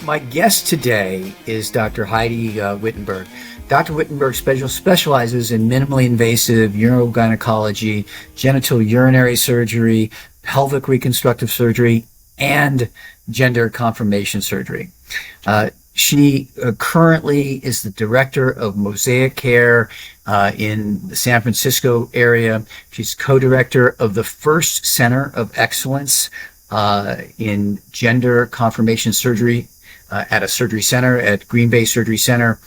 My guest today is Dr. Heidi Wittenberg. Dr. Wittenberg specializes in minimally invasive urogynecology, genital urinary surgery, pelvic reconstructive surgery, and gender confirmation surgery. She currently is the director of Mosaic Care in the San Francisco area. She's co-director of the first Center of Excellence in gender confirmation surgery at a surgery center at Green Bay Surgery Center.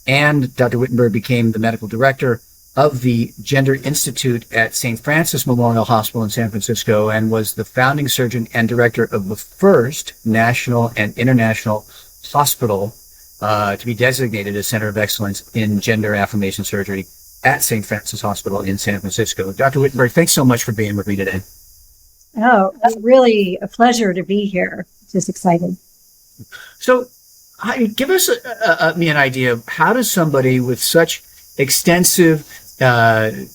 And Dr. Wittenberg became the medical director of the Gender Institute at St. Francis Memorial Hospital in San Francisco and was the founding surgeon and director of the first national and international hospital to be designated a center of excellence in gender affirmation surgery at St. Francis Hospital in San Francisco. Dr. Wittenberg, thanks so much for being with me today. Oh, it's really a pleasure to be here. Just excited. So, give us an idea of how does somebody with such extensive pelvic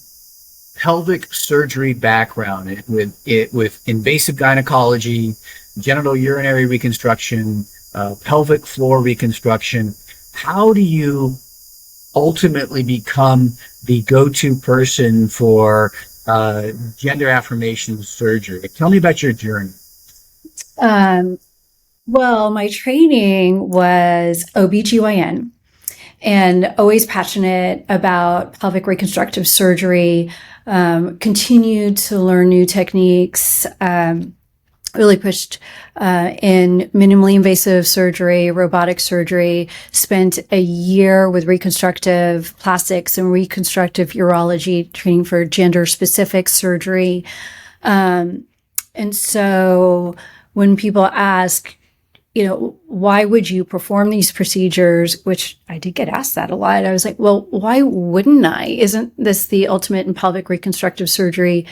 surgery background, with invasive gynecology, genital urinary reconstruction, pelvic floor reconstruction, how do you ultimately become the go-to person for gender affirmation surgery? Tell me about your journey. Well, my training was OBGYN and always passionate about pelvic reconstructive surgery, continued to learn new techniques, really pushed in minimally invasive surgery, robotic surgery, spent a year with reconstructive plastics and reconstructive urology training for gender-specific surgery. And so when people ask, why would you perform these procedures? Which I did get asked that a lot. I was like, well, why wouldn't I? Isn't this the ultimate in pelvic reconstructive surgery?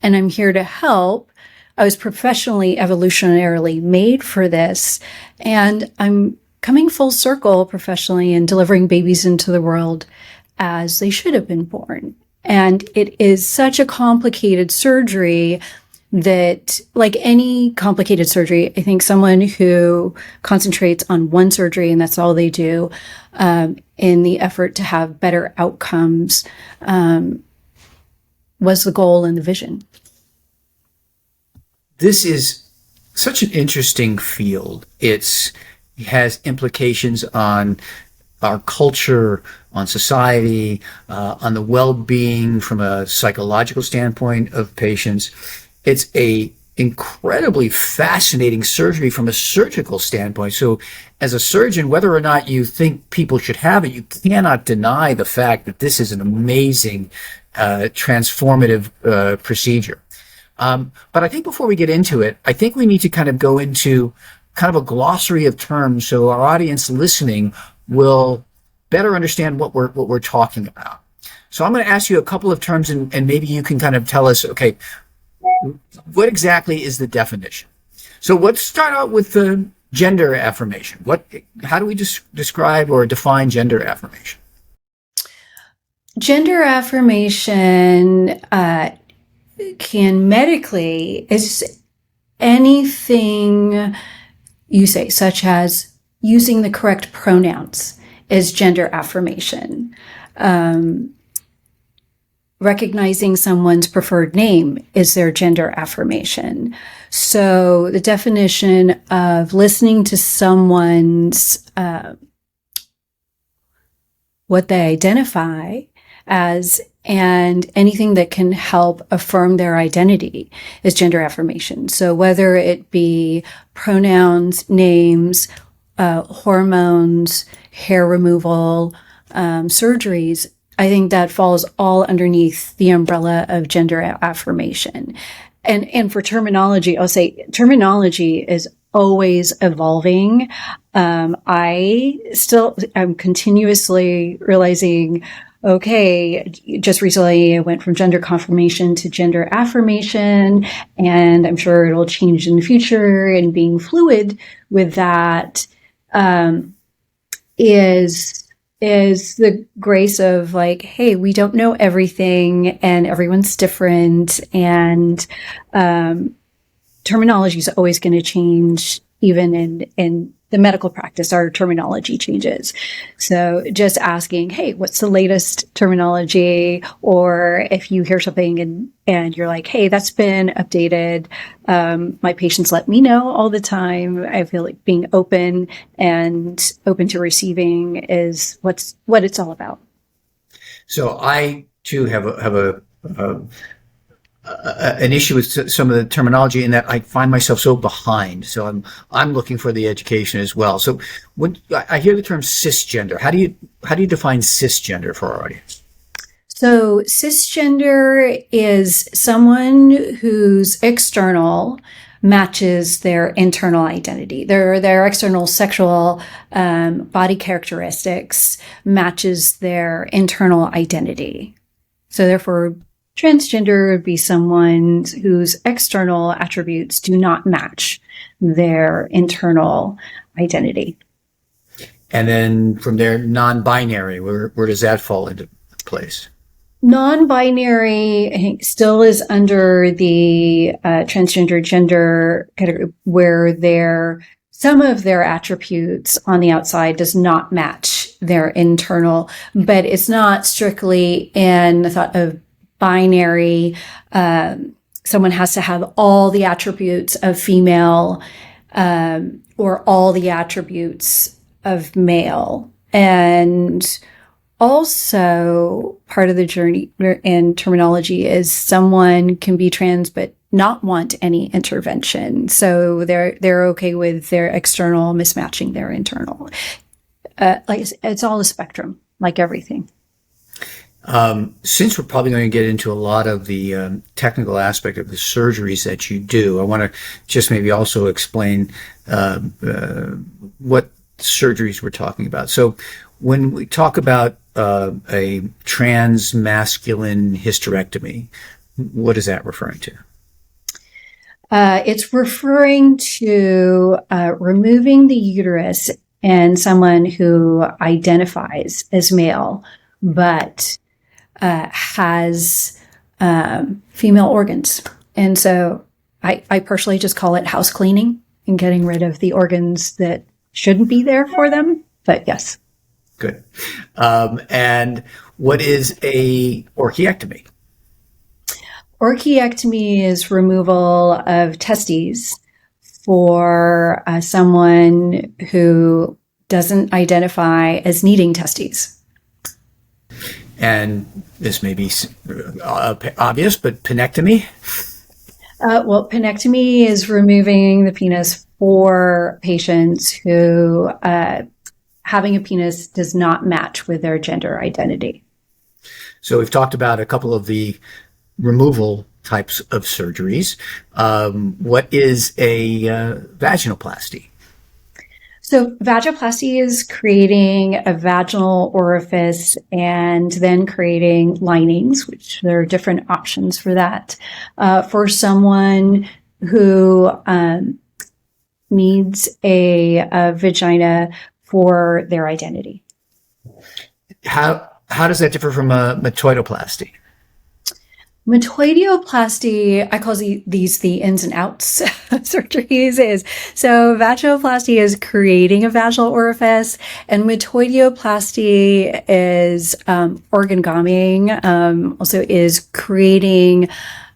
And I'm here to help. I was professionally, evolutionarily made for this. And I'm coming full circle professionally and delivering babies into the world as they should have been born. And it is such a complicated surgery that, like any complicated surgery, I think someone who concentrates on one surgery and that's all they do in the effort to have better outcomes was the goal and the vision. This is such an interesting field. It has implications on our culture, on society, on the well-being from a psychological standpoint of patients. It's a incredibly fascinating surgery from a surgical standpoint. So as a surgeon, whether or not you think people should have it, you cannot deny the fact that this is an amazing, transformative procedure. But I think before we get into it, I think we need to kind of go into kind of a glossary of terms so our audience listening will better understand what we're talking about. So I'm going to ask you a couple of terms and maybe you can kind of tell us, okay, what exactly is the definition? So let's start out with the gender affirmation. How do we describe or define gender affirmation? Gender affirmation can medically is anything you say, such as using the correct pronouns is gender affirmation. Recognizing someone's preferred name is their gender affirmation. So the definition of listening to someone's, what they identify as, and anything that can help affirm their identity is gender affirmation. So whether it be pronouns, names, hormones, hair removal, surgeries, I think that falls all underneath the umbrella of gender affirmation. And for terminology, I'll say terminology is always evolving. I'm continuously realizing, okay, just recently I went from gender confirmation to gender affirmation, and I'm sure it'll change in the future, and being fluid with that is the grace of like, hey, we don't know everything and everyone's different, and terminology is always going to change even in the medical practice, our terminology changes. So just asking, hey, what's the latest terminology? Or if you hear something and you're like, hey, that's been updated. My patients let me know all the time. I feel like being open and open to receiving is what it's all about. So I too have an issue with some of the terminology in that I find myself so behind. So I'm looking for the education as well. So when I hear the term cisgender, how do you define cisgender for our audience? So cisgender is someone whose external matches their internal identity. Their external sexual body characteristics matches their internal identity. So therefore, transgender would be someone whose external attributes do not match their internal identity. And then from there, non-binary, where does that fall into place? Non-binary, I think, still is under the transgender gender category, where some of their attributes on the outside does not match their internal, but it's not strictly in the thought of binary. Someone has to have all the attributes of female or all the attributes of male. And also, part of the journey and terminology is someone can be trans but not want any intervention. So they're okay with their external mismatching their internal. Like it's all a spectrum, like everything. Since we're probably going to get into a lot of the technical aspect of the surgeries that you do, I want to just maybe also explain what surgeries we're talking about. So when we talk about a transmasculine hysterectomy, what is that referring to? It's referring to removing the uterus in someone who identifies as male, but has female organs. And so I personally just call it house cleaning and getting rid of the organs that shouldn't be there for them. But yes. Good. And what is a orchiectomy? Orchiectomy is removal of testes for someone who doesn't identify as needing testes. And this may be obvious, but penectomy? Well, penectomy is removing the penis for patients who having a penis does not match with their gender identity. So we've talked about a couple of the removal types of surgeries. What is a vaginoplasty? So vaginoplasty is creating a vaginal orifice and then creating linings, which there are different options for that, for someone who needs a vagina for their identity. How does that differ from a metoidoplasty? Metoidioplasty, I call these the ins and outs surgeries. So vaginoplasty is creating a vaginal orifice, and metoidioplasty is organ-gomming, also is creating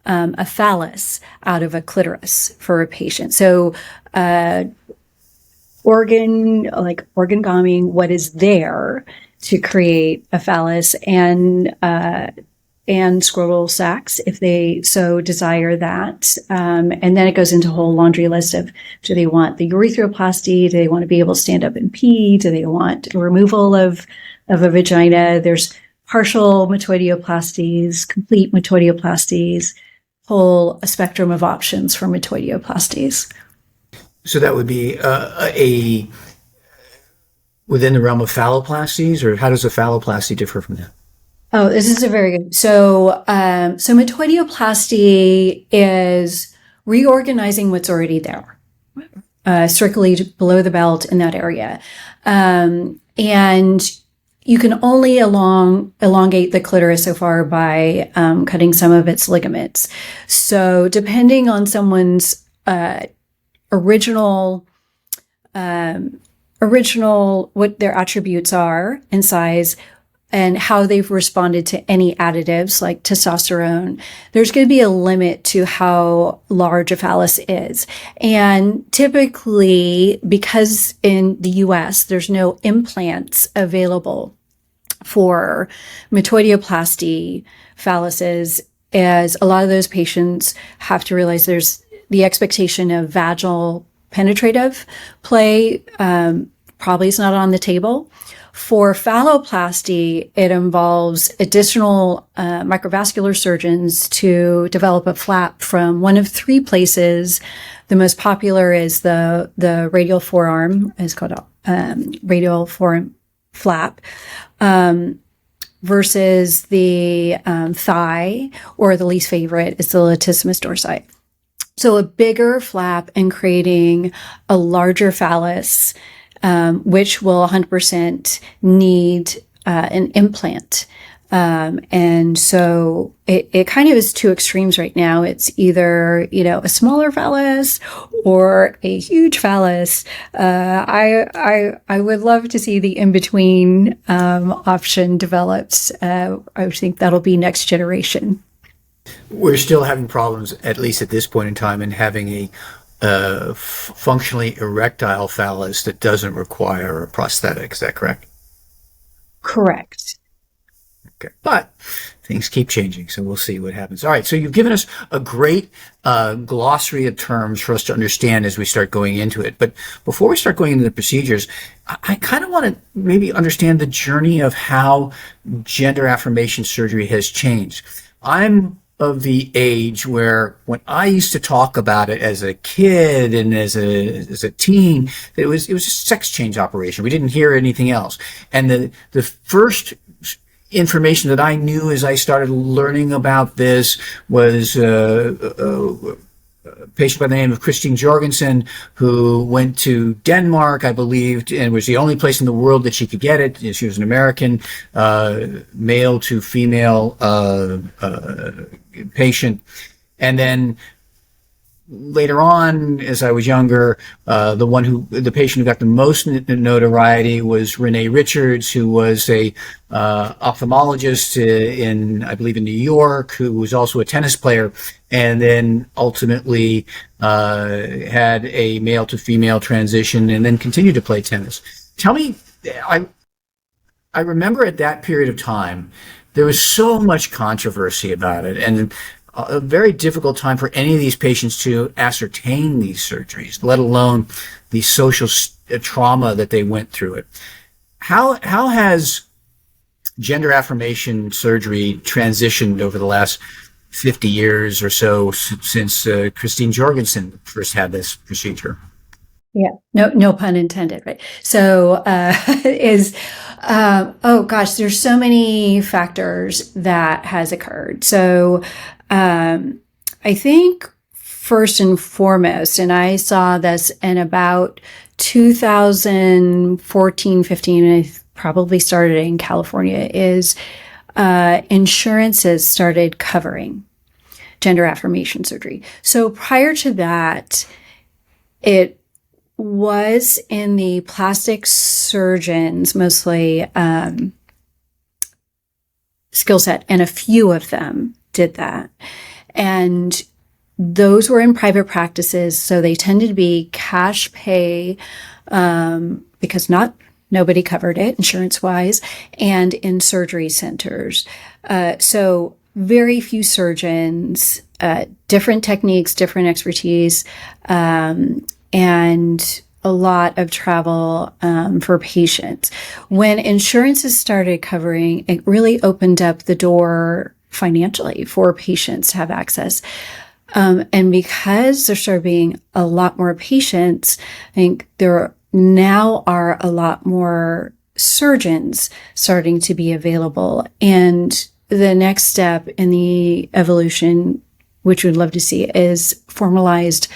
a phallus out of a clitoris for a patient. So organ-gomming what is there to create a phallus and scrotal sacs if they so desire that. And then it goes into a whole laundry list of, do they want the urethroplasty? Do they want to be able to stand up and pee? Do they want removal of a vagina? There's partial metoidioplasties, complete metoidioplasties, a spectrum of options for metoidioplasties. So that would be within the realm of phalloplasties, or how does a phalloplasty differ from that? Oh, this is a very good. So metoidioplasty is reorganizing what's already there, strictly below the belt in that area. And you can only elongate the clitoris so far by cutting some of its ligaments. So depending on someone's original original, what their attributes are and size, and how they've responded to any additives like testosterone, there's going to be a limit to how large a phallus is. And typically, because in the US, there's no implants available for metoidioplasty phalluses, as a lot of those patients have to realize there's the expectation of vaginal penetrative play, probably is not on the table. For phalloplasty, it involves additional microvascular surgeons to develop a flap from one of three places. The most popular is the radial forearm. It's called radial forearm flap, versus the thigh, or the least favorite is the latissimus dorsi. So a bigger flap and creating a larger phallus, which will 100% need an implant. And so it kind of is two extremes right now. It's either, a smaller phallus or a huge phallus. I would love to see the in-between option developed. I think that'll be next generation. We're still having problems, at least at this point in time, in having a functionally erectile phallus that doesn't require a prosthetic. Is that correct? Correct. Okay. But things keep changing, so we'll see what happens. All right, so you've given us a great glossary of terms for us to understand as we start going into it. But before we start going into the procedures, I kind of want to maybe understand the journey of how gender affirmation surgery has changed. I'm of the age where when I used to talk about it as a kid and as a teen, it was a sex change operation. We didn't hear anything else. And the first information that I knew as I started learning about this was a patient by the name of Christine Jorgensen, who went to Denmark, I believe, and was the only place in the world that she could get it. She was an American, male to female patient. And then later on, as I was younger, the patient who got the most notoriety was Renee Richards, who was a ophthalmologist I believe in New York, who was also a tennis player, and then ultimately had a male to female transition, and then continued to play tennis. Tell me, I remember at that period of time, there was so much controversy about it, and a very difficult time for any of these patients to ascertain these surgeries, let alone the social trauma that they went through it. How has gender affirmation surgery transitioned over the last 50 years or so since Christine Jorgensen first had this procedure? Yeah, no pun intended, right? So, oh gosh, there's so many factors that has occurred. So, I think first and foremost, and I saw this in about 2014, 15, and I probably started in California, is insurances started covering gender affirmation surgery. So prior to that, it was in the plastic surgeons, mostly skill set, and a few of them did that. And those were in private practices, so they tended to be cash pay because nobody covered it insurance-wise, and in surgery centers. So very few surgeons, different techniques, different expertise, and a lot of travel for patients. When insurances started covering, it really opened up the door financially for patients to have access. And because there started being a lot more patients, I think there now are a lot more surgeons starting to be available. And the next step in the evolution, which we'd love to see, is formalized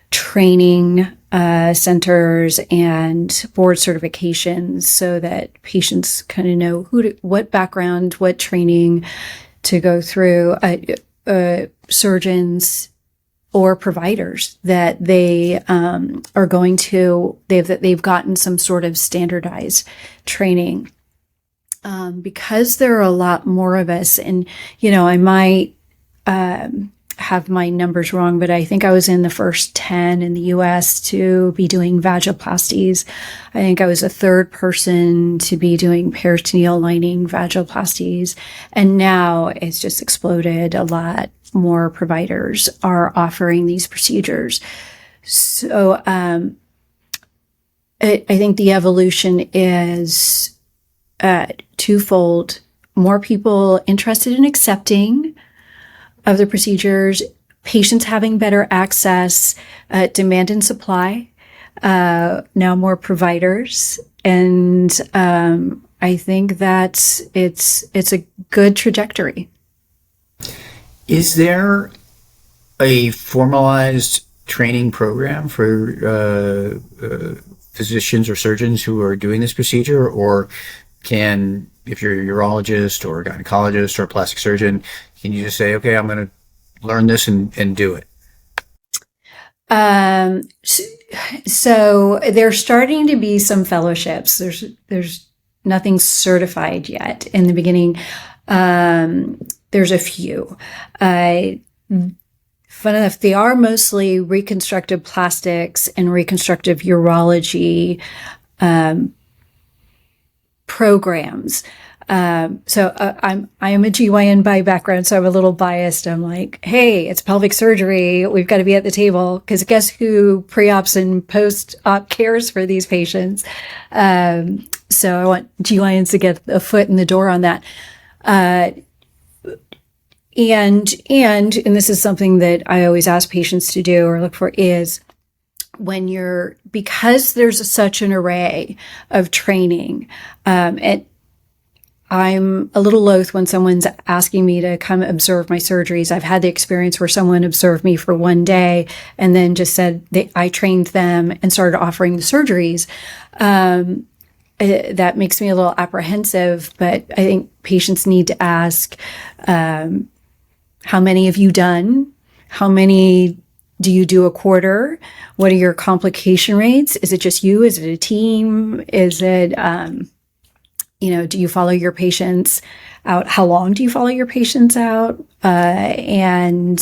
training centers and board certifications so that patients kind of know what background, what training to go through. Surgeons or providers that they've gotten some sort of standardized training. Because there are a lot more of us, and, I might have my numbers wrong, but I think I was in the first 10 in the US to be doing vaginoplasties. I think I was a third person to be doing peritoneal lining vaginoplasties. And now it's just exploded. A lot more providers are offering these procedures. So I think the evolution is twofold. More people interested in accepting of the procedures, patients having better access, demand and supply, now more providers. And I think that it's a good trajectory. Is there a formalized training program for physicians or surgeons who are doing this procedure, or if you're a urologist or a gynecologist or a plastic surgeon, can you just say, okay, I'm going to learn this and do it? So there's starting to be some fellowships. There's nothing certified yet. In the beginning, there's a few. Fun enough, they are mostly reconstructive plastics and reconstructive urology programs. I am a GYN by background, so I'm a little biased. I'm like, hey, it's pelvic surgery. We've got to be at the table, because guess who pre-ops and post-op cares for these patients? So I want GYNs to get a foot in the door on that. And this is something that I always ask patients to do or look for is, because there's such an array of training, and I'm a little loath when someone's asking me to come observe my surgeries. I've had the experience where someone observed me for one day and then just said I trained them and started offering the surgeries. That makes me a little apprehensive, but I think patients need to ask, how many have you done? How many do you do a quarter? What are your complication rates? Is it just you? Is it a team? Is it, do you follow your patients out? How long do you follow your patients out? And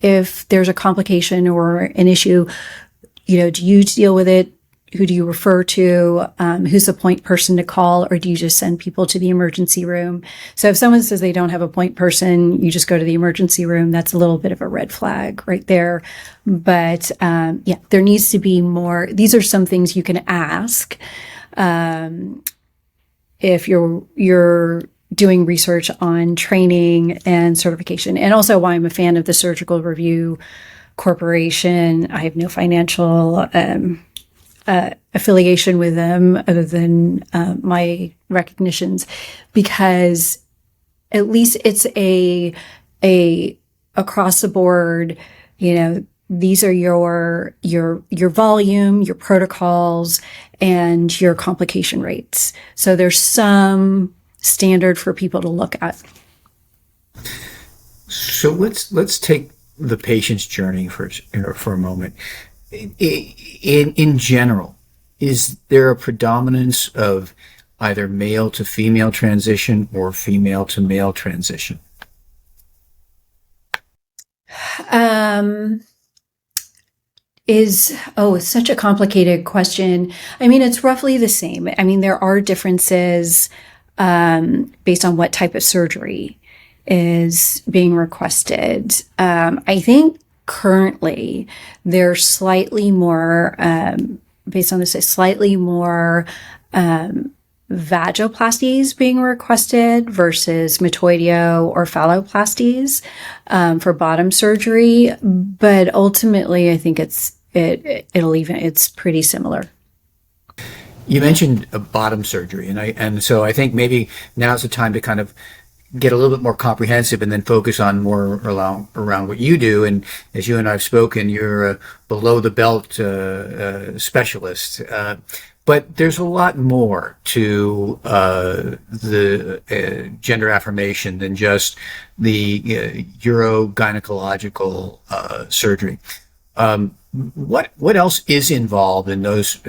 if there's a complication or an issue, do you deal with it? Who do you refer to? Who's the point person to call? Or do you just send people to the emergency room? So if someone says they don't have a point person, you just go to the emergency room. That's a little bit of a red flag right there. But there needs to be more. These are some things you can ask if you're doing research on training and certification. And also why I'm a fan of the Surgical Review Corporation. I have no financial affiliation with them other than my recognitions, because at least it's a across the board, these are your volume, your protocols, and your complication rates. So there's some standard for people to look at. So let's take the patient's journey for a moment. In general, is there a predominance of either male to female transition or female to male transition? It's such a complicated question. I mean, it's roughly the same. I mean, there are differences based on what type of surgery is being requested. I think currently there's slightly more, based on this, slightly more vaginoplasties being requested versus metoideo or phalloplasties for bottom surgery. But ultimately, I think it's pretty similar. You mentioned a bottom surgery, and so I think maybe now's the time to kind of get a little bit more comprehensive and then focus on more around what you do. And as you and I have spoken, you're a below the belt specialist. But there's a lot more to the gender affirmation than just the urogynecological surgery. What else is involved in those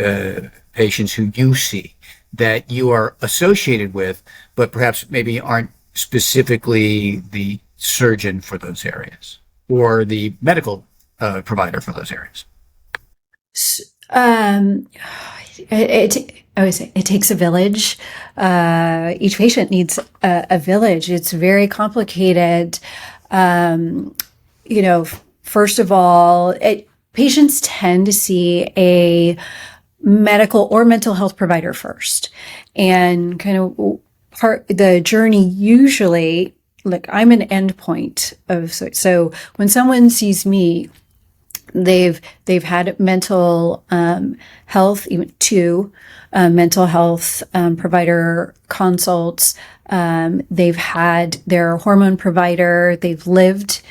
patients who you see that you are associated with, but perhaps maybe aren't specifically the surgeon for those areas or the medical provider for those areas? Um, I would say it takes a village. Each patient needs a village. It's very complicated. Um, First of all, patients tend to see a medical or mental health provider first, and kind of the journey usually. Look, I'm an endpoint of so when someone sees me, they've had mental health, even two mental health provider consults. They've had their hormone provider. They've lived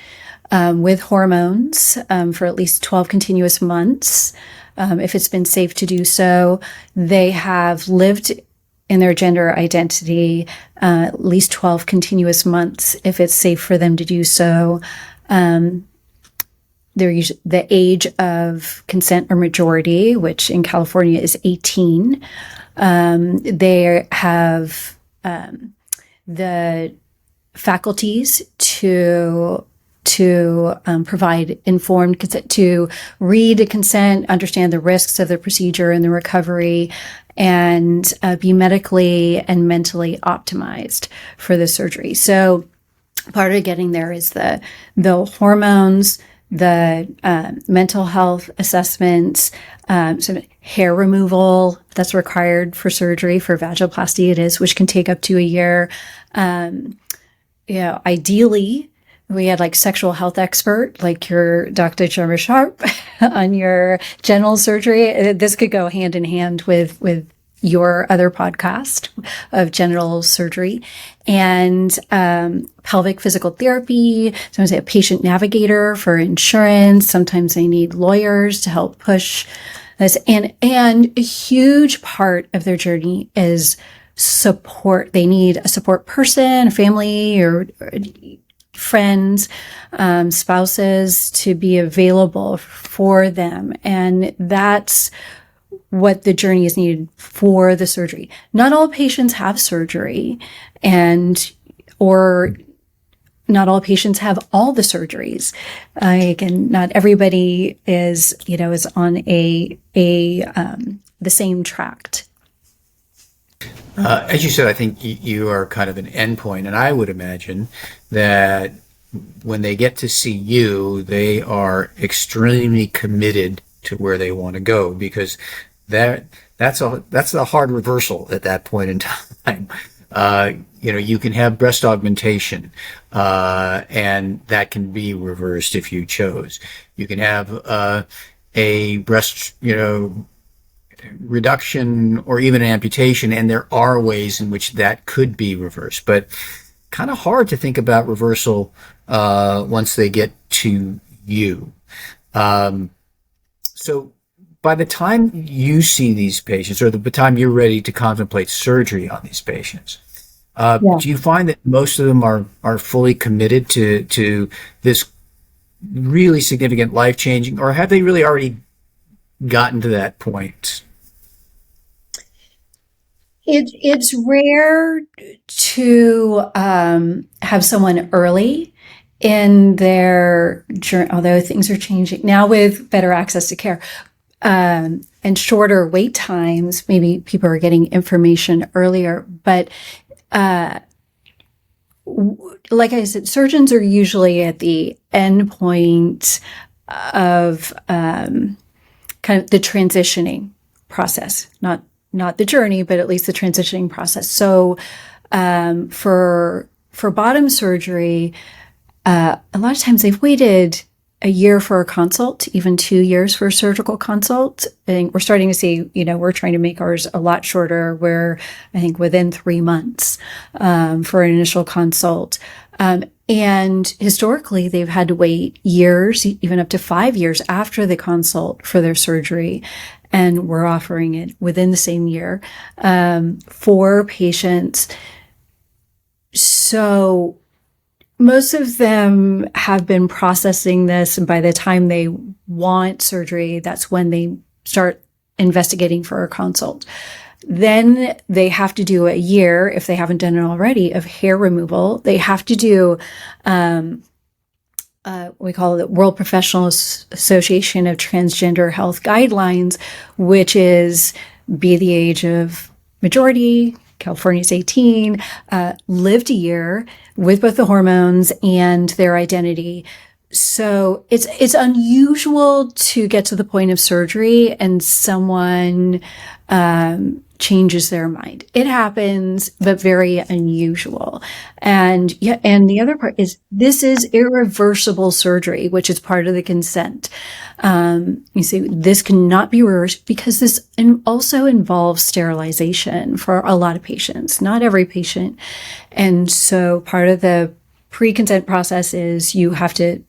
with hormones for at least 12 continuous months, if it's been safe to do so. They have lived in their gender identity at least 12 continuous months, if it's safe for them to do so. They're usually the age of consent or majority, which in California is 18. They have the faculties to provide informed consent, to read a consent, understand the risks of the procedure and the recovery, and be medically and mentally optimized for the surgery. So part of getting there is the hormones, the mental health assessments, some hair removal that's required for surgery. For vaginoplasty it is, which can take up to a year. Ideally, we had like sexual health expert, like your Dr. Jeremy Sharp on your genital surgery. This could go hand in hand with your other podcast of genital surgery, and pelvic physical therapy. Sometimes they have patient navigator for insurance. Sometimes they need lawyers to help push this. And a huge part of their journey is support. They need a support person, a family, or friends, spouses to be available for them. And that's what the journey is needed for the surgery. Not all patients have surgery, or not all patients have all the surgeries. Again, not everybody is on the same tract. As you said, I think you are kind of an endpoint, and I would imagine that when they get to see you, they are extremely committed to where they want to go, because that's a hard reversal at that point in time. You can have breast augmentation, and that can be reversed if you chose. You can have a breast, reduction or even an amputation, and there are ways in which that could be reversed, but kind of hard to think about reversal once they get to you. So by the time you see these patients, or the time you're ready to contemplate surgery on these patients, do you find that most of them are fully committed to this really significant life-changing, or have they really already gotten to that point? It's rare to have someone early in their journey, although things are changing now with better access to care and shorter wait times. Maybe people are getting information earlier, but like I said, surgeons are usually at the end point of kind of the transitioning process, not the journey, but at least the transitioning process. So for bottom surgery, a lot of times they've waited a year for a consult, even 2 years for a surgical consult. I think we're starting to see, we're trying to make ours a lot shorter. We're, I think, within 3 months for an initial consult. And historically, they've had to wait years, even up to 5 years after the consult for their surgery. and we're offering it within the same year for patients. So most of them have been processing this, and by the time they want surgery, that's when they start investigating for a consult. Then they have to do a year, if they haven't done it already, of hair removal. They have to do, we call it the World Professional Association of Transgender Health Guidelines, which is be the age of majority, California's 18, lived a year with both the hormones and their identity. So it's unusual to get to the point of surgery and someone changes their mind. It happens, but very unusual. And the other part is this is irreversible surgery, which is part of the consent. You see, this cannot be reversed because this also involves sterilization for a lot of patients, not every patient. And so part of the pre-consent process is you have to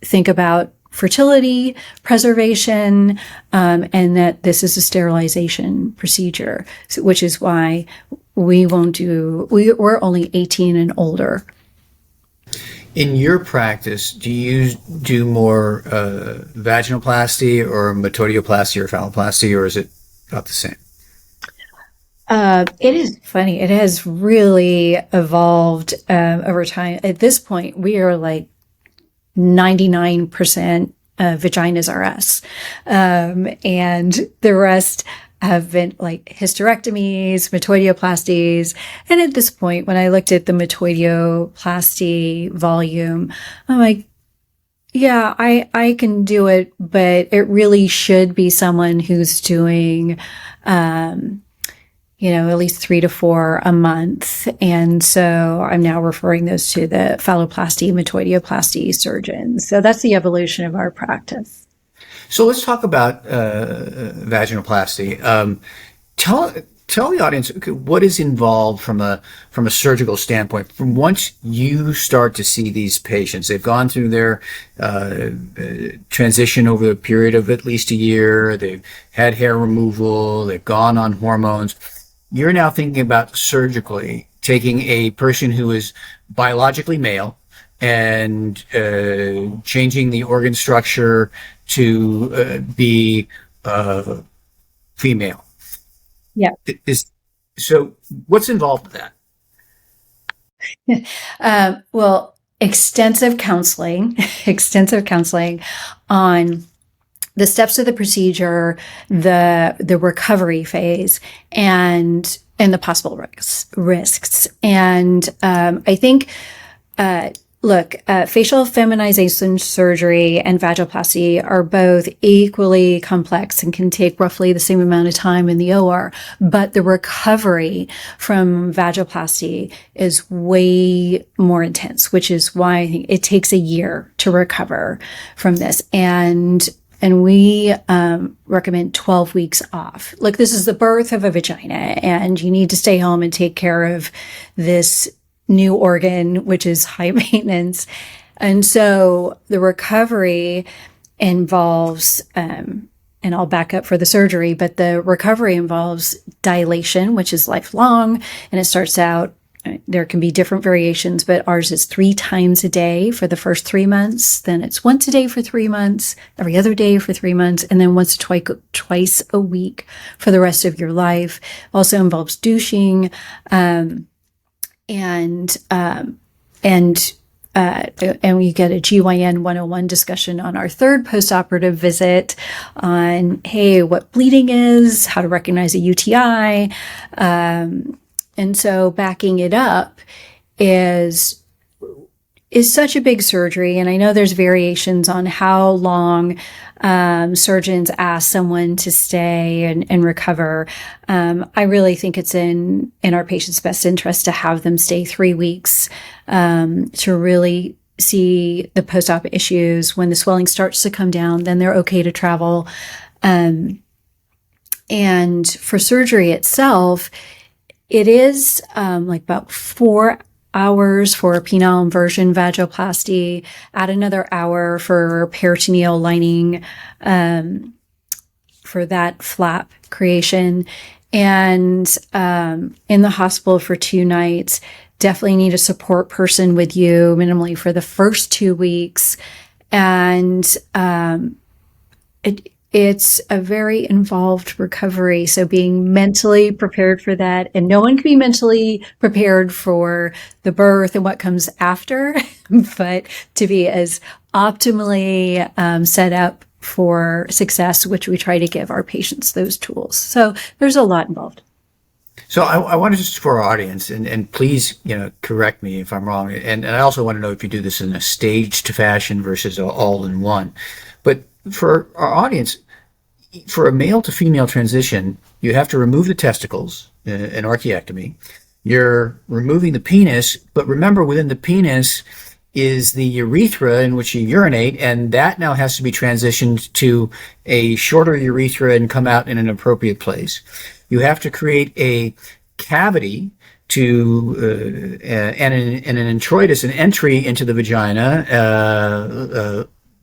think about fertility, preservation, and that this is a sterilization procedure, which is why we're only 18 and older. In your practice, do you do more vaginoplasty or metoidioplasty or phalloplasty, or is it about the same? It is funny. It has really evolved over time. At this point, we are like 99% vaginas are us. And the rest have been like hysterectomies, metoidioplasties. And at this point, when I looked at the metoidioplasty volume, I'm like, yeah, I can do it, but it really should be someone who's doing, at least 3 to 4 a month. And so I'm now referring those to the phalloplasty, metoidioplasty surgeons. So that's the evolution of our practice. So let's talk about vaginoplasty. Tell the audience what is involved from a surgical standpoint. From once you start to see these patients, they've gone through their transition over a period of at least a year. They've had hair removal. They've gone on hormones. You're now thinking about surgically taking a person who is biologically male and changing the organ structure to be female. Yeah. So what's involved with that? Well, extensive counseling on the steps of the procedure, the recovery phase, and the possible risks. And I think, facial feminization surgery and vaginoplasty are both equally complex and can take roughly the same amount of time in the OR. But the recovery from vaginoplasty is way more intense, which is why I think it takes a year to recover from this. And we recommend 12 weeks off. Look, this is the birth of a vagina, and you need to stay home and take care of this new organ, which is high maintenance. And so the recovery involves, and I'll back up for the surgery, but the recovery involves dilation, which is lifelong, and it starts out, there can be different variations, but ours is 3 times a day for the first 3 months. Then it's once a day for 3 months, every other day for 3 months, and then once twice a week for the rest of your life. Also involves douching, and we get a GYN 101 discussion on our third postoperative visit on, hey, what bleeding is, how to recognize a UTI. And so backing it up is such a big surgery. And I know there's variations on how long surgeons ask someone to stay and recover. I really think it's in our patients' best interest to have them stay 3 weeks to really see the post-op issues. When the swelling starts to come down, then they're okay to travel. And for surgery itself, it is like about 4 hours for a penile inversion vaginoplasty, add another hour for peritoneal lining for that flap creation. And in the hospital for 2 nights, definitely need a support person with you minimally for the first 2 weeks. And it's a very involved recovery. So being mentally prepared for that, and no one can be mentally prepared for the birth and what comes after, but to be as optimally set up for success, which we try to give our patients those tools. So there's a lot involved. So I want to just for our audience, and please, correct me if I'm wrong. And I also want to know if you do this in a staged fashion versus all in one. But for our audience, for a male to female transition, you have to remove the testicles, an orchiectomy. You're removing the penis, but remember within the penis is the urethra in which you urinate, and that now has to be transitioned to a shorter urethra and come out in an appropriate place. You have to create a cavity to and an introitus, an entry into the vagina,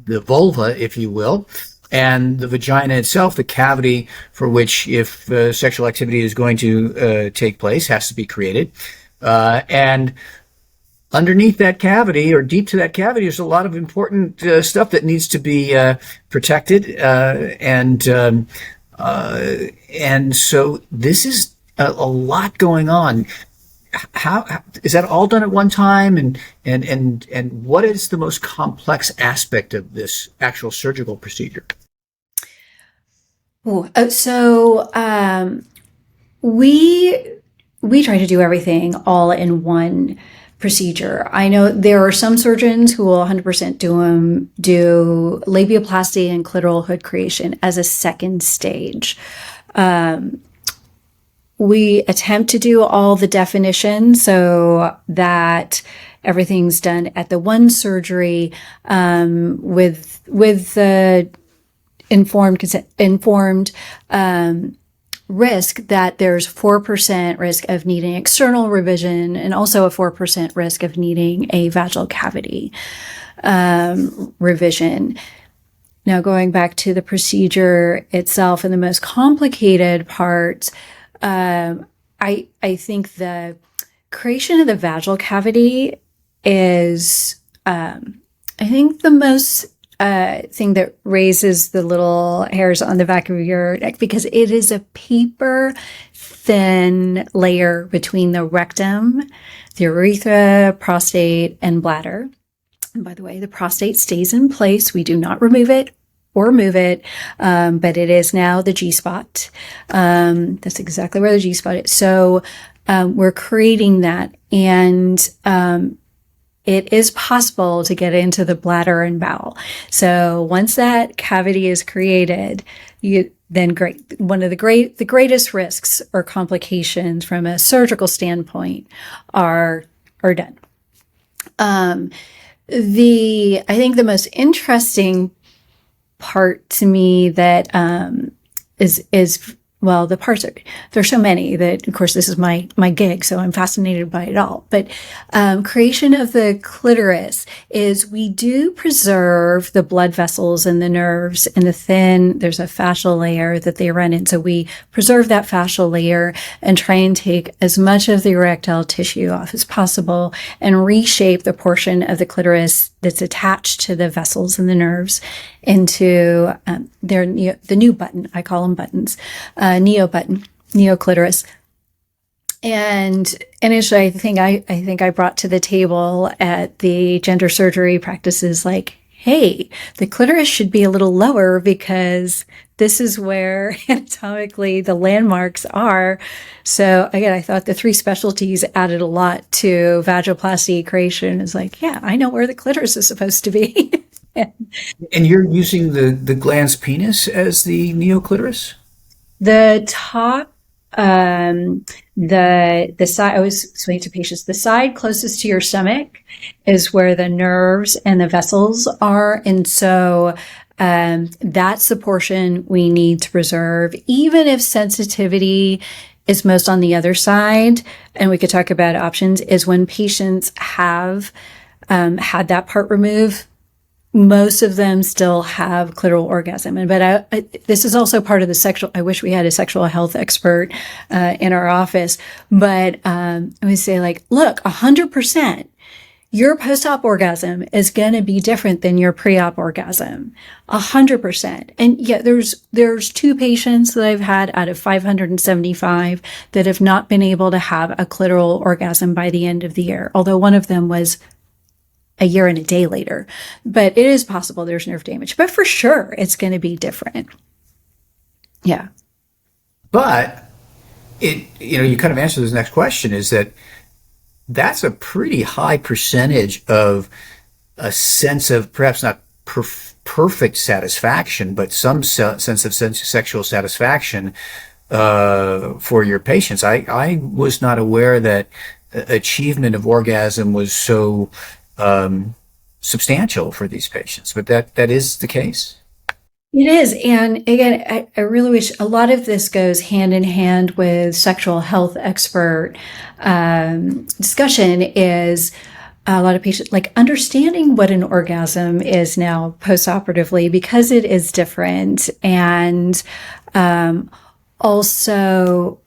the vulva, if you will, and the vagina itself, the cavity for which, if sexual activity is going to take place, has to be created. And underneath that cavity, or deep to that cavity, there's a lot of important stuff that needs to be protected, and so this is a lot going on. How is that all done at one time? And what is the most complex aspect of this actual surgical procedure? We try to do everything all in one procedure. I know there are some surgeons who will 100% do labiaplasty and clitoral hood creation as a second stage. We attempt to do all the definition so that everything's done at the one surgery with the informed risk that there's 4% risk of needing external revision and also a 4% risk of needing a vaginal cavity revision. Now, going back to the procedure itself and the most complicated parts, I think the creation of the vaginal cavity is, I think, the most thing that raises the little hairs on the back of your neck, because it is a paper thin layer between the rectum, the urethra, prostate, and bladder. And by the way, the prostate stays in place. We do not remove it or move it, but it is now the G-spot. That's exactly where the G-spot is. So we're creating that, and it is possible to get into the bladder and bowel. So once that cavity is created, then great. One of the greatest risks or complications from a surgical standpoint are done. I think the most interesting part to me that is well, the parts there's so many that, of course, this is my gig, so I'm fascinated by it all. But creation of the clitoris is, we do preserve the blood vessels and the nerves and there's a fascial layer that they run in. So we preserve that fascial layer and try and take as much of the erectile tissue off as possible and reshape the portion of the clitoris that's attached to the vessels and the nerves into the new button. I call them buttons, neo button, neo clitoris. And initially, I think I brought to the table at the gender surgery practices, like, hey, the clitoris should be a little lower because this is where anatomically the landmarks are. So again, I thought the 3 specialties added a lot to vaginoplasty creation. It's like, yeah, I know where the clitoris is supposed to be. And you're using the glans penis as the neoclitoris? The top, the side, I always explain to patients, the side closest to your stomach is where the nerves and the vessels are. And so that's the portion we need to preserve, even if sensitivity is most on the other side. And we could talk about options, is when patients have had that part removed, most of them still have clitoral orgasm. And this is also part of the sexual. I wish we had a sexual health expert in our office, but I would say, like, look, 100%. Your post-op orgasm is going to be different than your pre-op orgasm, 100%. And yet there's 2 patients that I've had out of 575 that have not been able to have a clitoral orgasm by the end of the year, although one of them was a year and a day later. But it is possible there's nerve damage. But for sure, it's going to be different. Yeah. But you kind of answer this next question is that that's a pretty high percentage of a sense of perhaps not perfect satisfaction, but some sense of sexual satisfaction for your patients. I was not aware that achievement of orgasm was so substantial for these patients, but that is the case. It is. And again, I really wish a lot of this goes hand in hand with sexual health expert discussion is a lot of patients like understanding what an orgasm is now postoperatively because it is different. And also,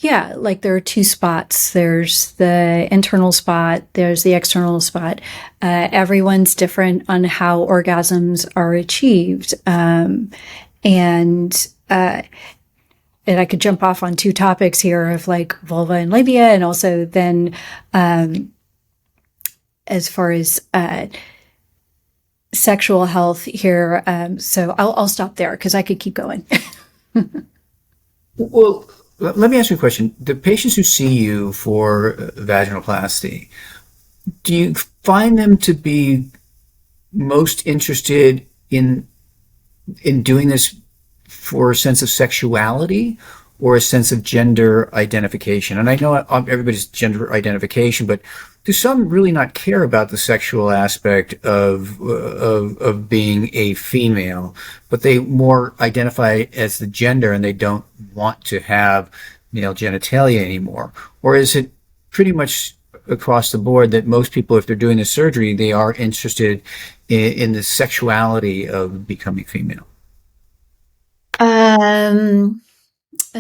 yeah, like there are 2 spots. There's the internal spot, there's the external spot. Everyone's different on how orgasms are achieved. And I could jump off on 2 topics here of like vulva and labia, and also then as far as sexual health here. So I'll stop there because I could keep going. Well, let me ask you a question. The patients who see you for vaginoplasty, do you find them to be most interested in doing this for a sense of sexuality or a sense of gender identification? And I know everybody's gender identification, but do some really not care about the sexual aspect of being a female, but they more identify as the gender and they don't want to have male genitalia anymore? Or is it pretty much across the board that most people, if they're doing the surgery, they are interested in the sexuality of becoming female? That's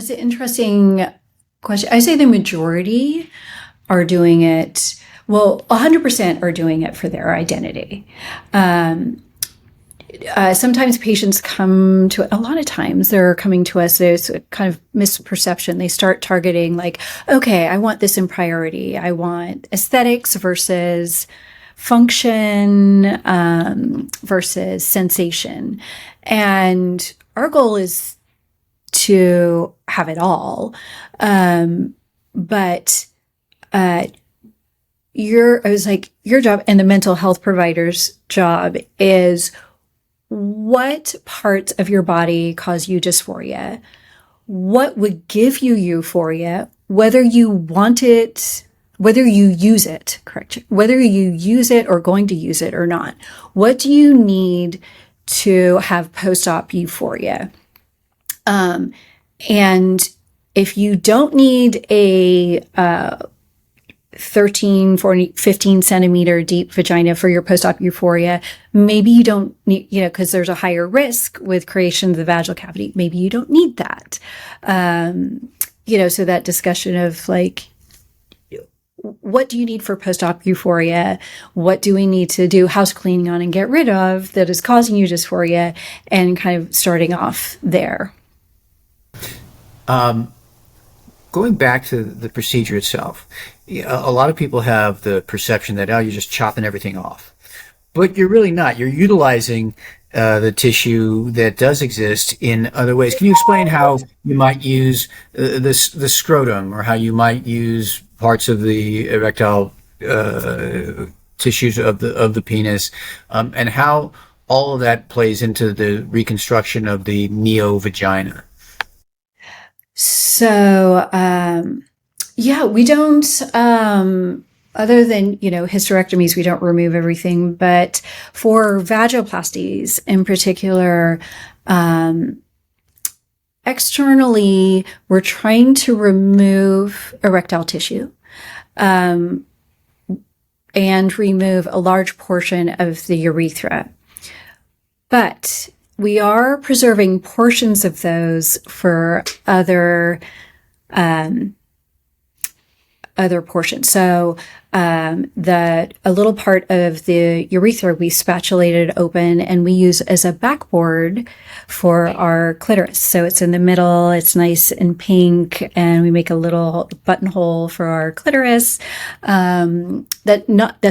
an interesting question. I say the majority are doing it. Well, 100% are doing it for their identity. Sometimes patients come to, a lot of times they're coming to us, there's a kind of misperception. They start targeting like, okay, I want this in priority. I want aesthetics versus function versus sensation. And our goal is to have it all. But your job and the mental health provider's job is what parts of your body cause you dysphoria? What would give you euphoria? Whether you want it, whether you use it, correct? Whether you use it or going to use it or not. What do you need to have post-op euphoria? And if you don't need a 13, 14, 15 centimeter deep vagina for your post-op euphoria, maybe you don't need, because there's a higher risk with creation of the vaginal cavity. Maybe you don't need that. So that discussion of like, what do you need for post-op euphoria? What do we need to do house cleaning on and get rid of that is causing you dysphoria, and kind of starting off there. Going back to the procedure itself, a lot of people have the perception that, you're just chopping everything off. But you're really not. You're utilizing the tissue that does exist in other ways. Can you explain how you might use the scrotum, or how you might use parts of the erectile tissues of the penis, and how all of that plays into the reconstruction of the neo-vagina? So, we don't, other than, hysterectomies, we don't remove everything. But for vaginoplasties in particular, externally, we're trying to remove erectile tissue. and remove a large portion of the urethra. But we are preserving portions of those for other portions. So a little part of the urethra we spatulated open and we use as a backboard for our clitoris. So it's in the middle, it's nice and pink, and we make a little buttonhole for our clitoris. That's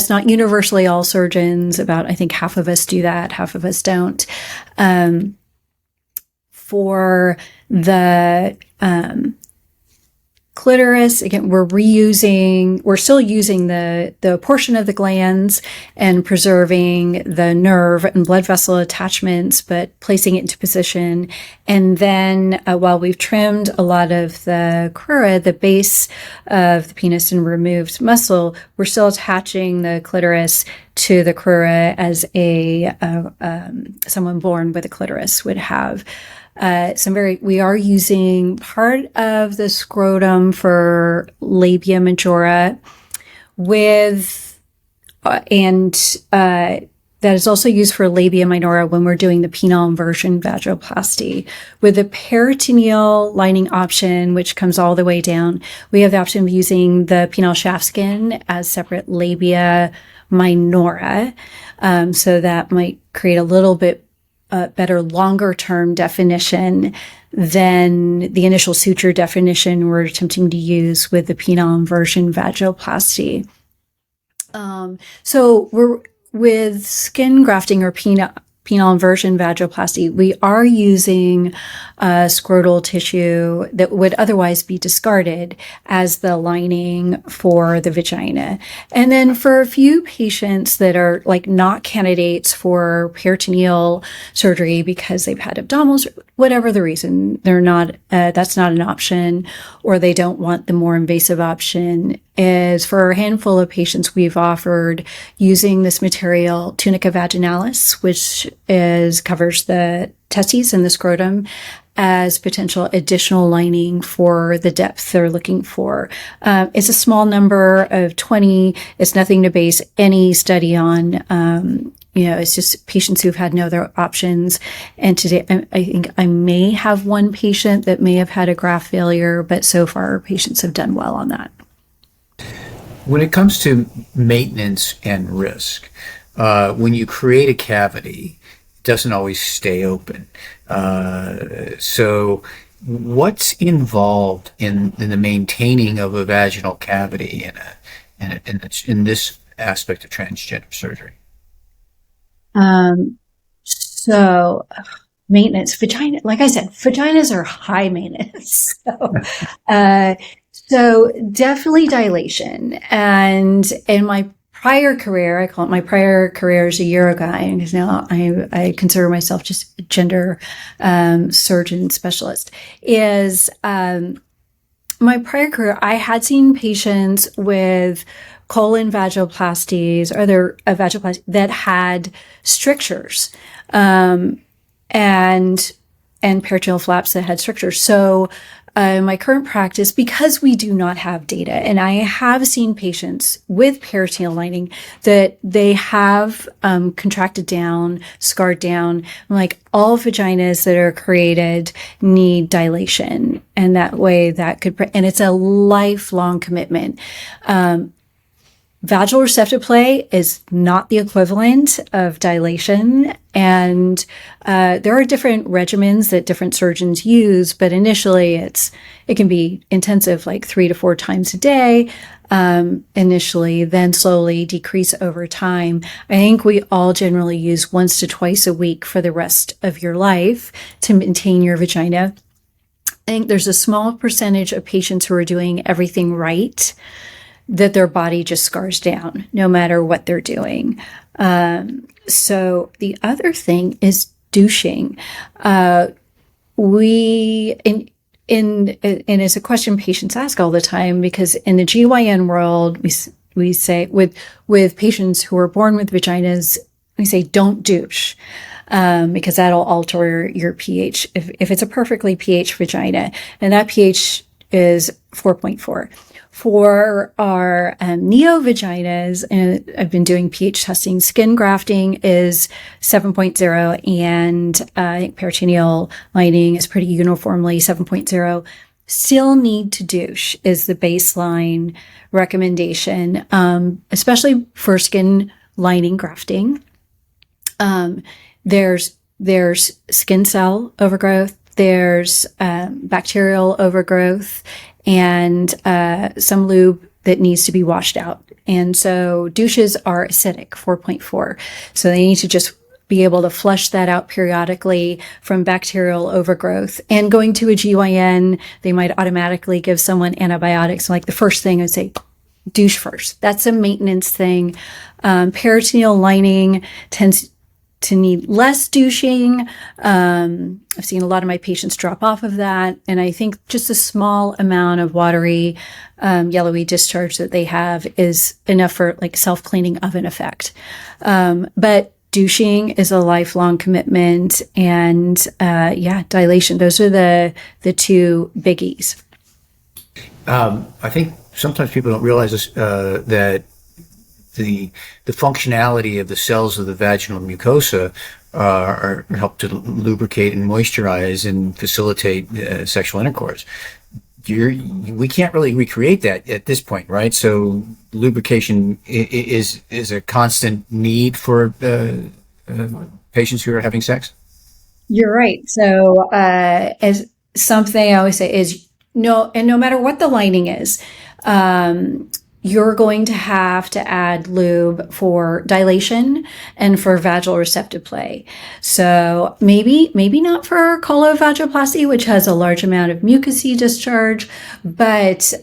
not universally all surgeons. About, I think, half of us do that, half of us don't. For the clitoris, again, we're still using the portion of the glands and preserving the nerve and blood vessel attachments, but placing it into position. And then while we've trimmed a lot of the crura, the base of the penis, and removed muscle, we're still attaching the clitoris to the crura as someone born with a clitoris would have. We are using part of the scrotum for labia majora that is also used for labia minora when we're doing the penile inversion vaginoplasty. With the peritoneal lining option, which comes all the way down, we have the option of using the penile shaft skin as separate labia minora. So that might create a little bit better longer-term definition than the initial suture definition we're attempting to use with the penile inversion vaginoplasty. So we're with skin grafting or penile inversion vaginoplasty, we are using scrotal tissue that would otherwise be discarded as the lining for the vagina. And then for a few patients that are like not candidates for peritoneal surgery because they've had abdominals, whatever the reason, they're not, that's not an option, or they don't want the more invasive option, is for a handful of patients we've offered using this material, tunica vaginalis, which covers the testes and the scrotum, as potential additional lining for the depth they're looking for. It's a small number of 20. It's nothing to base any study on. It's just patients who've had no other options. And today, I think I may have one patient that may have had a graft failure, but so far patients have done well on that. When it comes to maintenance and risk, when you create a cavity, it doesn't always stay open. So what's involved in the maintaining of a vaginal cavity in this aspect of transgender surgery? So maintenance, vagina, like I said, vaginas are high maintenance. So definitely dilation. And in my prior career, I call it my prior career as a Urogyne, because now I consider myself just a gender surgeon specialist, is my prior career, I had seen patients with colon vaginoplasties or other vaginoplasties that had strictures and peritoneal flaps that had strictures. So my current practice, because we do not have data, and I have seen patients with peritoneal lining that they have contracted down, scarred down. Like all vaginas that are created need dilation, and that way that could, and it's a lifelong commitment. Vaginal receptive play is not the equivalent of dilation, and there are different regimens that different surgeons use, but initially it can be intensive, like 3 to 4 times a day initially, then slowly decrease over time. I think we all generally use once to twice a week for the rest of your life to maintain your vagina. I think there's a small percentage of patients who are doing everything right that their body just scars down no matter what they're doing. So the other thing is douching. And it's a question patients ask all the time, because in the GYN world, we say with patients who are born with vaginas, we say don't douche. Because that'll alter your pH. If it's a perfectly pH vagina, and that pH is 4.4. For our neo-vaginas, and I've been doing pH testing, skin grafting is 7.0, and I think peritoneal lining is pretty uniformly 7.0. Still need to douche is the baseline recommendation, especially for skin lining grafting. There's skin cell overgrowth, there's bacterial overgrowth, and some lube that needs to be washed out. And so douches are acidic, 4.4. So they need to just be able to flush that out periodically from bacterial overgrowth. And going to a GYN, they might automatically give someone antibiotics. Like the first thing I'd say, douche first. That's a maintenance thing. Peritoneal lining tends to need less douching. I've seen a lot of my patients drop off of that. And I think just a small amount of watery, yellowy discharge that they have is enough for like self-cleaning oven effect. But douching is a lifelong commitment, and dilation. Those are the two biggies. I think sometimes people don't realize this, that the functionality of the cells of the vaginal mucosa are help to lubricate and moisturize and facilitate sexual intercourse. We can't really recreate that at this point, right? So lubrication is a constant need for patients who are having sex. You're right. So as something I always say is no matter what the lining is, you're going to have to add lube for dilation and for vaginal receptive play. So maybe not for colovaginoplasty, which has a large amount of mucousy discharge, but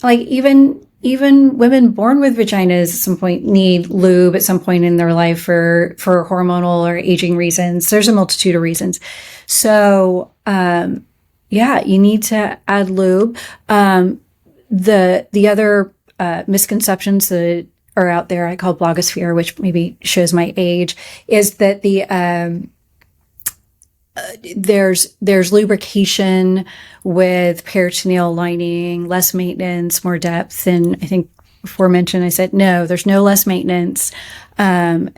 like even women born with vaginas at some point need lube at some point in their life for hormonal or aging reasons. There's a multitude of reasons. So you need to add lube. The other misconceptions that are out there, I call blogosphere, which maybe shows my age, is that there's lubrication with peritoneal lining, less maintenance, more depth. And I think before mentioned, I said, no, there's no less maintenance. While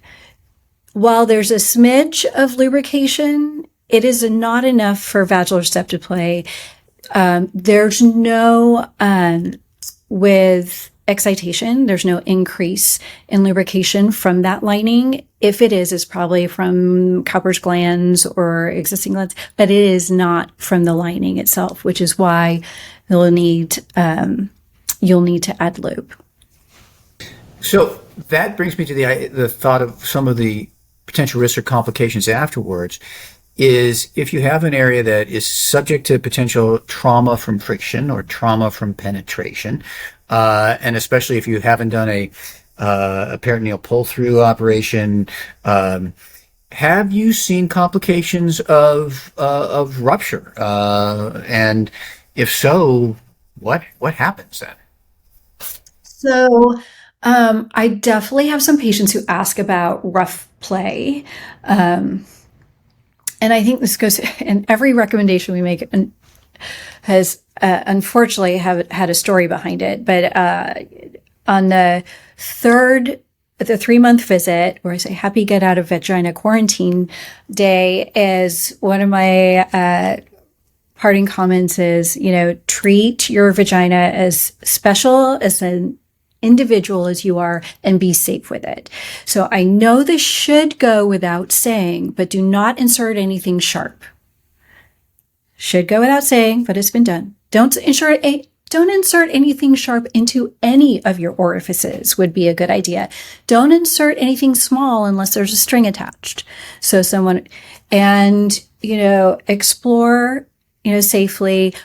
there's a smidge of lubrication, it is not enough for vaginal receptive play. There's no, with excitation, there's no increase in lubrication from that lining. If it is, it's probably from Cowper's glands or existing glands, but it is not from the lining itself, which is why you'll need to add lube. So that brings me to the thought of some of the potential risks or complications afterwards. Is if you have an area that is subject to potential trauma from friction or trauma from penetration, and especially if you haven't done a peritoneal pull-through operation, have you seen complications of rupture? And if so, what happens then? So I definitely have some patients who ask about rough play. And I think this goes in every recommendation we make and has unfortunately had a story behind it. But on the 3-month visit, where I say happy get out of vagina quarantine day, is one of my parting comments is, treat your vagina as special as an individual as you are and be safe with it. So I know this should go without saying, but do not insert anything sharp. Should go without saying, but it's been done. Don't insert anything sharp into any of your orifices would be a good idea. Don't insert anything small unless there's a string attached. So explore, safely,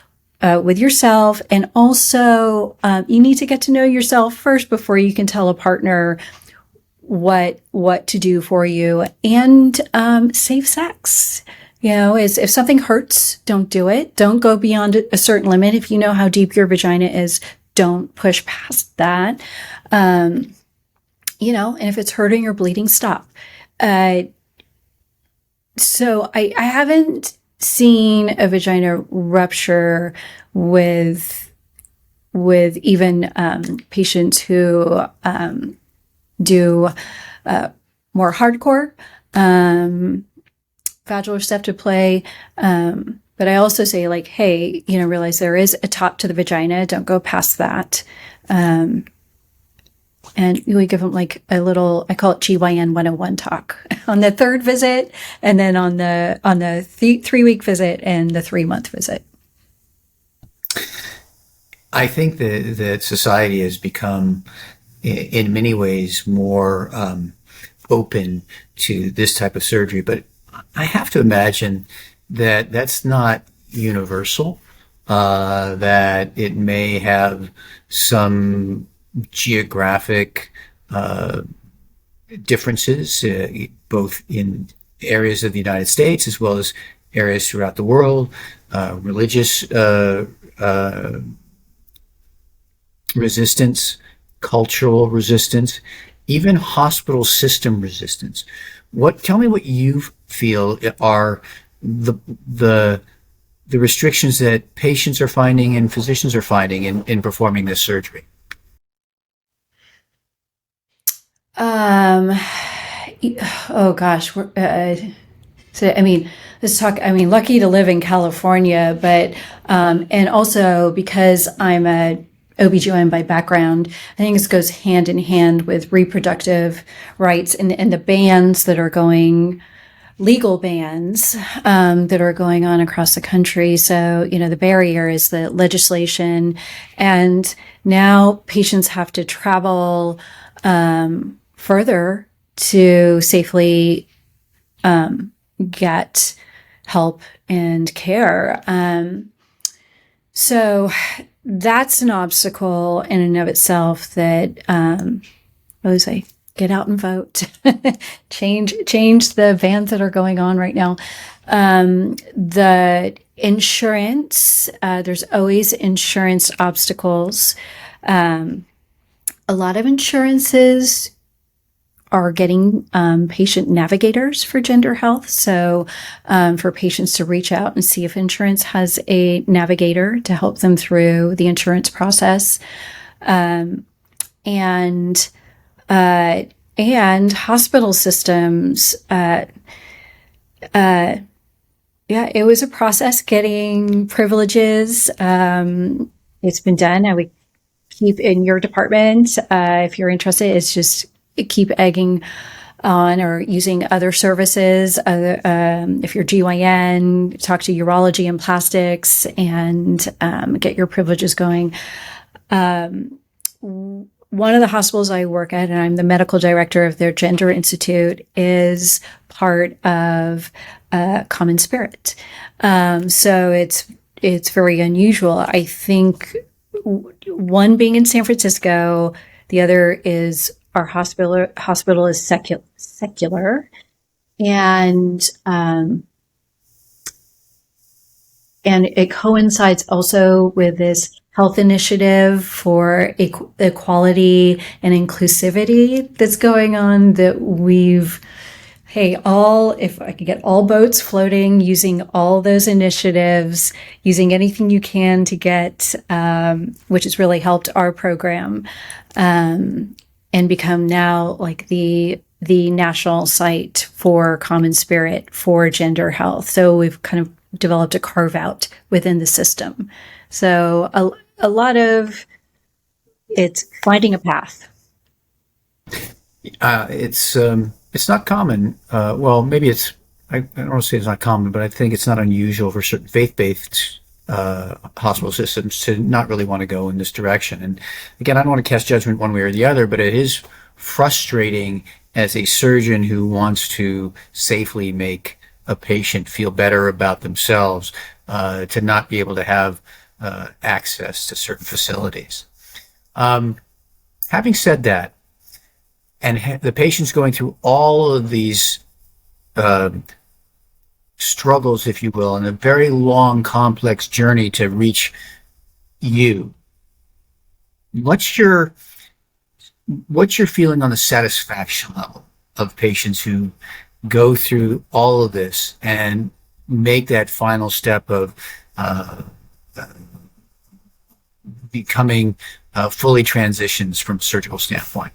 with yourself. And also, you need to get to know yourself first before you can tell a partner what to do for you. And safe sex. If something hurts, don't do it. Don't go beyond a certain limit. If you know how deep your vagina is, don't push past that. And if it's hurting or bleeding, stop. So I haven't seen a vagina rupture with with even patients who do more hardcore vaginal receptive play. But I also say, like, hey, realize there is a top to the vagina. Don't go past that. And we give them like a little, I call it GYN 101 talk on the third visit, and then on the 3-week visit and the 3-month visit. I think that society has become, in many ways, more open to this type of surgery, but I have to imagine that that's not universal, that it may have some geographic differences, both in areas of the United States as well as areas throughout the world, religious resistance, cultural resistance, even hospital system resistance. Tell me what you feel are the restrictions that patients are finding and physicians are finding in performing this surgery. Oh gosh. So, let's talk. Lucky to live in California, but, and also because I'm a OBGYN by background, I think this goes hand in hand with reproductive rights and the bans that are going, legal bans that are going on across the country. So, the barrier is the legislation, and now patients have to travel further to safely get help and care. So that's an obstacle in and of itself that, what was I say? Get out and vote. change the bans that are going on right now. The insurance, there's always insurance obstacles. A lot of insurances are getting patient navigators for gender health. So for patients to reach out and see if insurance has a navigator to help them through the insurance process. And hospital systems, yeah, it was a process getting privileges. It's been done. I would keep in your department, if you're interested, it's just keep egging on or using other services. If you're GYN, talk to urology and plastics and get your privileges going. One of the hospitals I work at, and I'm the medical director of their Gender Institute, is part of Common Spirit. So it's very unusual. I think one being in San Francisco, the other is our hospital is secular, and it coincides also with this health initiative for equality and inclusivity that's going on, that if I could get all boats floating, using all those initiatives, using anything you can to get, which has really helped our program, and become now like the national site for Common Spirit for gender health. So we've kind of developed a carve out within the system. So a lot of it's finding a path. It's not common. Well, maybe I don't want to say it's not common, but I think it's not unusual for certain faith-based hospital systems to not really want to go in this direction. And again, I don't want to cast judgment one way or the other, but it is frustrating as a surgeon who wants to safely make a patient feel better about themselves, to not be able to have access to certain facilities. Having said that, and the patient's going through all of these struggles, if you will, and a very long, complex journey to reach you. What's your feeling on the satisfaction level of patients who go through all of this and make that final step of becoming fully transitions from surgical standpoint?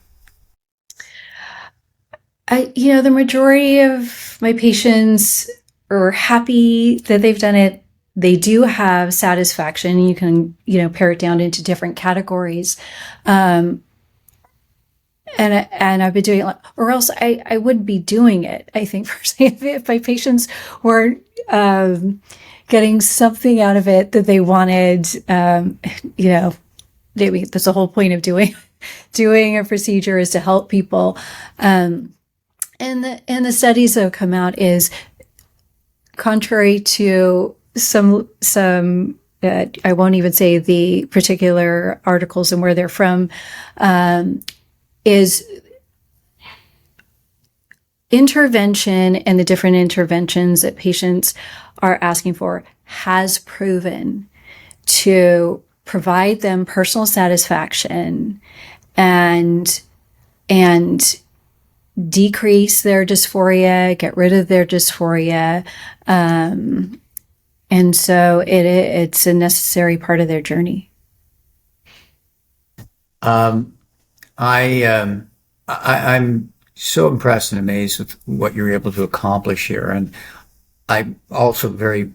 The majority of my patients are happy that they've done it. They do have satisfaction. You can, pare it down into different categories. And I've been doing it, or else I wouldn't be doing it. I think if my patients weren't getting something out of it that they wanted, maybe that's the whole point of doing a procedure, is to help people. And the studies that have come out is, contrary to some I won't even say the particular articles and where they're from, is intervention, and the different interventions that patients are asking for has proven to provide them personal satisfaction and decrease their dysphoria, get rid of their dysphoria. And so it's a necessary part of their journey. I'm so impressed and amazed with what you're able to accomplish here. And I'm also very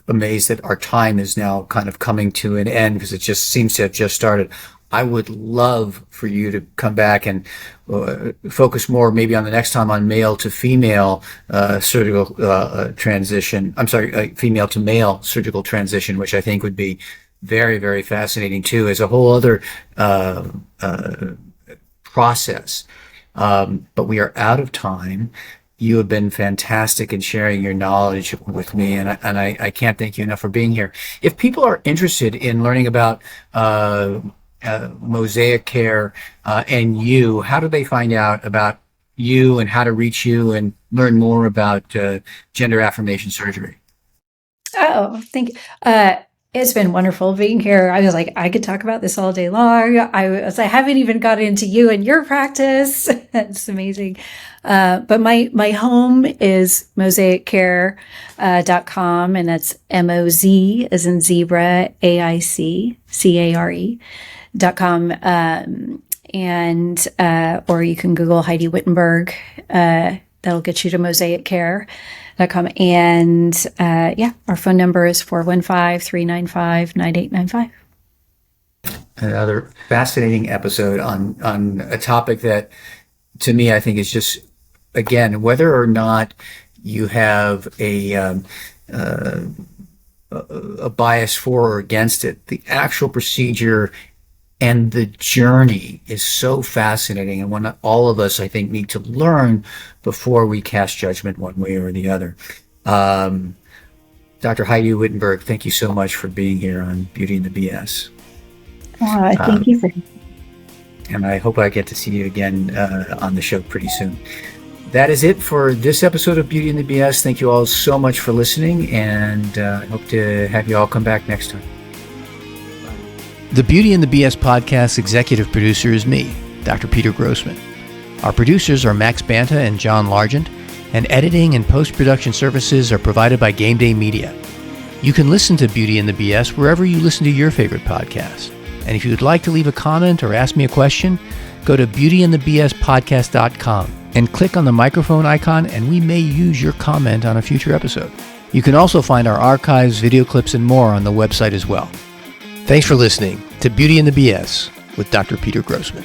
amazed that our time is now kind of coming to an end, because it just seems to have just started. I would love for you to come back and focus more, maybe on the next time, on male to female surgical transition. I'm sorry, female to male surgical transition, which I think would be very, very fascinating too, as a whole other process. But we are out of time. You have been fantastic in sharing your knowledge with me, and I can't thank you enough for being here. If people are interested in learning about Mosaic Care and you, how do they find out about you and how to reach you and learn more about gender affirmation surgery? Oh, thank you. It's been wonderful being here. I was like, I could talk about this all day long. I haven't even got into you and your practice. It's amazing. But my home is mosaiccare.com, and that's MOZ as in zebra, AICCARE.com. Or you can Google Heidi Wittenberg. That'll get you to mosaiccare.com. And our phone number is 415-395-9895. Another fascinating episode on a topic that, to me, I think is just, again, whether or not you have a bias for or against it, the actual procedure and the journey is so fascinating, and one that all of us, I think, need to learn before we cast judgment one way or the other. Dr. Heidi Wittenberg, thank you so much for being here on Beauty and the BS. Thank you for. And I hope I get to see you again on the show pretty soon. That is it for this episode of Beauty and the BS. Thank you all so much for listening, and I hope to have you all come back next time. The Beauty and the BS podcast executive producer is me, Dr. Peter Grossman. Our producers are Max Banta and John Largent, and editing and post-production services are provided by Game Day Media. You can listen to Beauty and the BS wherever you listen to your favorite podcast. And if you would like to leave a comment or ask me a question, go to beautyandthebspodcast.com and click on the microphone icon, and we may use your comment on a future episode. You can also find our archives, video clips, and more on the website as well. Thanks for listening to Beauty and the BS with Dr. Peter Grossman.